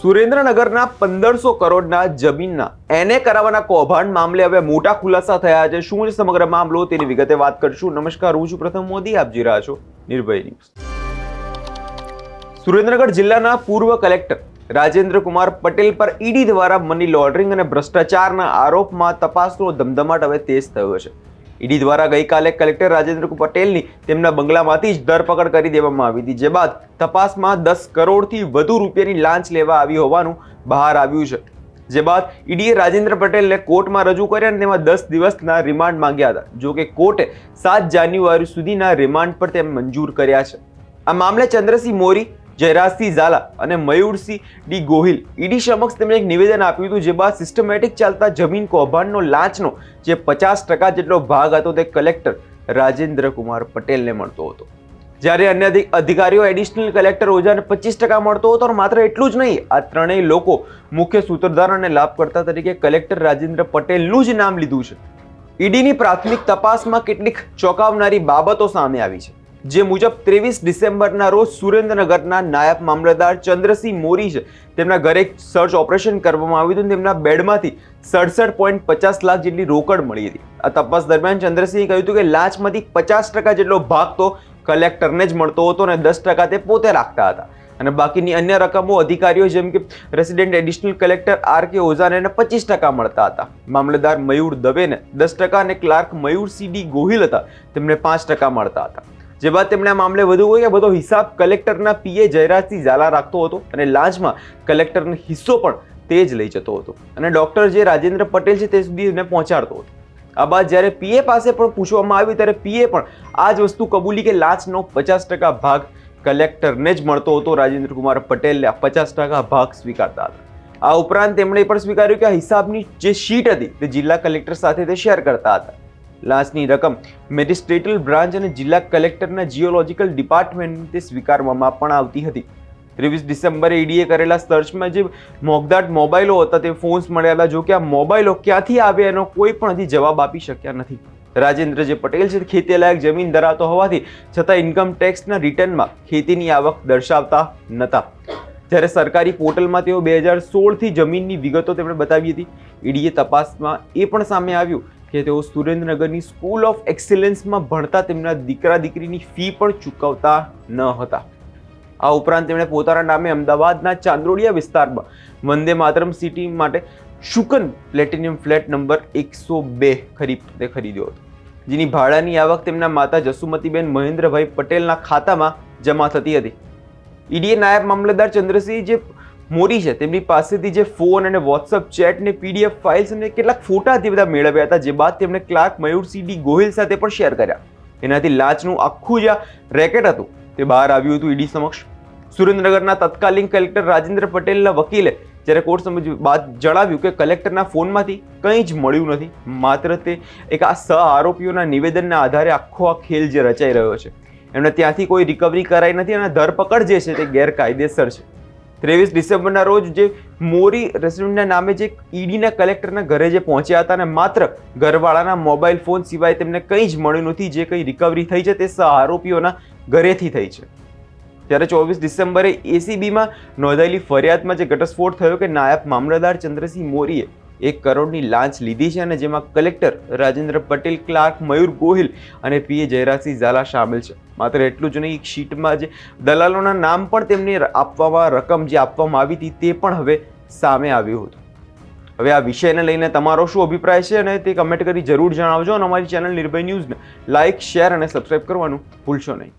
સુરેન્દ્રનગરના 1500 કરોડના જમીનના એને કરાવવાના કૌભાંડ મામલે હવે મોટા ખુલાસા થયા છે। શું છે સમગ્ર મામલો તેની વિગતે વાત કરશું। નમસ્કાર, હું છું પ્રથમ મોદી, આપ જોઈ રહ્યા છો નિર્ભય ન્યૂઝ। સુરેન્દ્રનગર જિલ્લાના પૂર્વ કલેક્ટર રાજેન્દ્ર કુમાર પટેલ પર ઈડી દ્વારા મની લોન્ડરિંગ અને ભ્રષ્ટાચારના આરોપમાં તપાસનો ધમધમાટ હવે તેજ થયો છે। ઈડી દ્વારા ગઈકાલે કલેક્ટર રાજેન્દ્ર પટેલની તેમના બંગલામાંથી જ ધરપકડ કરી દેવામાં આવી હતી, જે બાદ તપાસમાં 10 કરોડથી વધુ રૂપિયાની લાંચ લેવા આવી હોવાનું બહાર આવ્યું છે। જે બાદ ઈડીએ રાજેન્દ્ર પટેલને કોર્ટમાં રજૂ કર્યા અને તેમાં 10 દિવસના રિમાન્ડ માંગ્યા હતા, જો કે કોર્ટે 7 જાન્યુઆરી સુધીના રિમાન્ડ પર તેમ મંજૂર કર્યા છે। આ મામલે ચંદ્રસિંહ મોરી, જયરાજસિંહ ઝાલા અને મયુરસિંહ ડી ગોહિલ ઈડી સમક્ષ તેમણે એક નિવેદન આપ્યું હતું, જે બાદ સિસ્ટમેટિક ચાલતા જમીન કૌભાંડનો લાંચનો જે 50% જેટલો ભાગ હતો તે કલેક્ટર રાજેન્દ્ર કુમાર પટેલને મળતો હતો, જ્યારે અન્ય અધિકારીઓ એડિશનલ કલેક્ટર ઓઝાને 25% મળતો હતો। અને માત્ર એટલું જ નહીં, આ ત્રણેય લોકો મુખ્ય સૂત્રધાર અને લાભકર્તા તરીકે કલેક્ટર રાજેન્દ્ર પટેલનું જ નામ લીધું છે। ઈડીની પ્રાથમિક તપાસમાં કેટલીક ચોંકાવનારી બાબતો સામે આવી છે, જે મુજબ 23 ડિસેમ્બરના રોજ સુરેન્દ્રનગરના નાયબ મામલતદાર ચંદ્રસિંહ મોરી છે તેમના ઘરે સર્ચ ઓપરેશન કરવામાં આવ્યું હતું। તેમના બેડમાંથી 67.50 લાખ જેટલી રોકડ મળી હતી। આ તપાસ દરમિયાન ચંદ્રસિંહે કહ્યું હતું કે લાંચમાંથી 50% જેટલો ભાગ તો કલેક્ટરને જ મળતો હતો અને 10% તે પોતે રાખતા હતા, અને બાકીની અન્ય રકમો અધિકારીઓ જેમ કે રેસિડેન્ટ એડિશનલ કલેક્ટર આર.કે. ઓઝાને 25% મળતા હતા। મામલતદાર મયુર દવેને 10% અને ક્લાર્ક મયુરસિંહ ડી ગોહિલ હતા તેમને 5% મળતા હતા। જે બાદ તેમણે આ મામલે વધુ કહ્યું કે બધો હિસાબ કલેક્ટરના પીએ જયરાજસિંહ ઝાલા રાખતો હતો અને લાંચમાં કલેક્ટરનો હિસ્સો પણ તે જ લઈ જતો હતો અને ડોક્ટર જે રાજેન્દ્ર પટેલ છે તે સુધી એને પહોંચાડતો હતો। આ બાદ જ્યારે પીએ પાસે પણ પૂછવામાં આવ્યું ત્યારે પીએ પણ આ જ વસ્તુ કબૂલી કે લાંચનો 50% ભાગ કલેક્ટરને જ મળતો હતો। રાજેન્દ્ર કુમાર પટેલને 50% ભાગ સ્વીકારતા હતા। આ ઉપરાંત તેમણે પણ સ્વીકાર્યું કે આ હિસાબની જે શીટ હતી તે જિલ્લા કલેક્ટર સાથે તે શેર કરતા હતા। લાંચની રકમ મેજિસ્ટ્રેટલ બ્રાન્ચ અને જિલ્લા કલેક્ટરના જીઓલોજીકલ ડિપાર્ટમેન્ટથી સ્વીકારવામાં પણ આવતી હતી। 23 ડિસેમ્બરે ઈડીએ કરેલા સર્ચમાં જે મોગદાટ મોબાઈલો હતા તે ફોન્સ મળ્યા હતા, જો કે આ મોબાઈલો ક્યાંથી આવ્યા એનો કોઈ પણ હજી જવાબ આપી શક્યા નથી। રાજેન્દ્ર જે પટેલ છે ખેતીલાયક જમીન ધરાવતો હોવાથી છતાં ઇન્કમ ટેક્સના રિટર્નમાં ખેતીની આવક દર્શાવતા નહોતા, જ્યારે સરકારી પોર્ટલમાં તેઓ 2016થી જમીનની વિગતો તેમણે બતાવી હતી। ઈડીએ તપાસમાં એ પણ સામે આવ્યું કે તેઓ સુરેન્દ્રનગરની સ્કૂલ ઓફ એક્સેલન્સમાં ભણતા તેમના દીકરા દીકરીની ફી પણ ચૂકવતા ન હતા। આ ઉપરાંત તેમણે પોતાના નામે અમદાવાદના ચાંદોડિયા વિસ્તારમાં વંદે માતરમ સિટી માટે શુકન પ્લેટિનિયમ ફ્લેટ નંબર 102 ખરીદ્યો હતો, જેની ભાડાની આવક તેમના માતા જસુમતીબેન મહેન્દ્રભાઈ પટેલના ખાતામાં જમા થતી હતી। ઈડીએ નાયબ મામલતદાર ચંદ્રસિંહ જે મોરી છે તેમની પાસેથી જે ફોન અને વોટ્સઅપ ચેટ ને પીડીએફ ફાઇલ્સ અને કેટલાક ફોટા તે બધા મેળવ્યા હતા, જે બાદ તેમણે ક્લાર્ક મયુરસિંહ ડી ગોહિલ સાથે પણ શેર કર્યા। એનાથી લાંચનું આખું જે રેકેટ હતું તે બહાર આવ્યું હતું ઈડી સમક્ષ। સુરેન્દ્રનગરના તત્કાલીન કલેક્ટર રાજેન્દ્ર પટેલના વકીલે જ્યારે કોર્ટ સમજ બાદ જણાવ્યું કે કલેક્ટરના ફોનમાંથી કંઈ જ મળ્યું નથી, માત્ર તે એક આ સહ આરોપીઓના નિવેદનના આધારે આખો આ ખેલ જે રચાઈ રહ્યો છે, એમણે ત્યાંથી કોઈ રિકવરી કરાઈ નથી અને ધરપકડ જે છે તે ગેરકાયદેસર છે। 23 ડિસેમ્બરના રોજ જે મોરી રેસિડેન્ટના નામે જે ઈડીના કલેક્ટરના ઘરે જે પહોંચ્યા હતા અને માત્ર ઘરવાળાના મોબાઈલ ફોન સિવાય તેમને કંઈ જ મળ્યું નથી, જે કંઈ રિકવરી થઈ છે તે સહ આરોપીઓના ઘરેથી થઈ છે। ત્યારે 24 ડિસેમ્બરે એસીબીમાં નોંધાયેલી ફરિયાદમાં જે ઘટસ્ફોટ થયો કે નાયબ મામલતદાર ચંદ્રસિંહ મોરીએ 1 કરોડની લાંચ લીધી છે અને જેમાં કલેક્ટર રાજેન્દ્ર પટેલ, ક્લાર્ક મયુર ગોહિલ અને પીએ જયરાજસિંહ ઝાલા સામેલ છે। માત્ર એટલું જ નહીં, શીટમાં જે દલાલોના નામ પણ તેમને આપવામાં રકમ જે આપવામાં આવી હતી તે પણ હવે સામે આવ્યું હતું। હવે આ વિષયને લઈને તમારો શું અભિપ્રાય છે અને તે કમેન્ટ કરી જરૂર જણાવજો અને અમારી ચેનલ નિર્ભય ન્યૂઝને લાઇક, શેર અને સબસ્ક્રાઇબ કરવાનું ભૂલશો નહીં।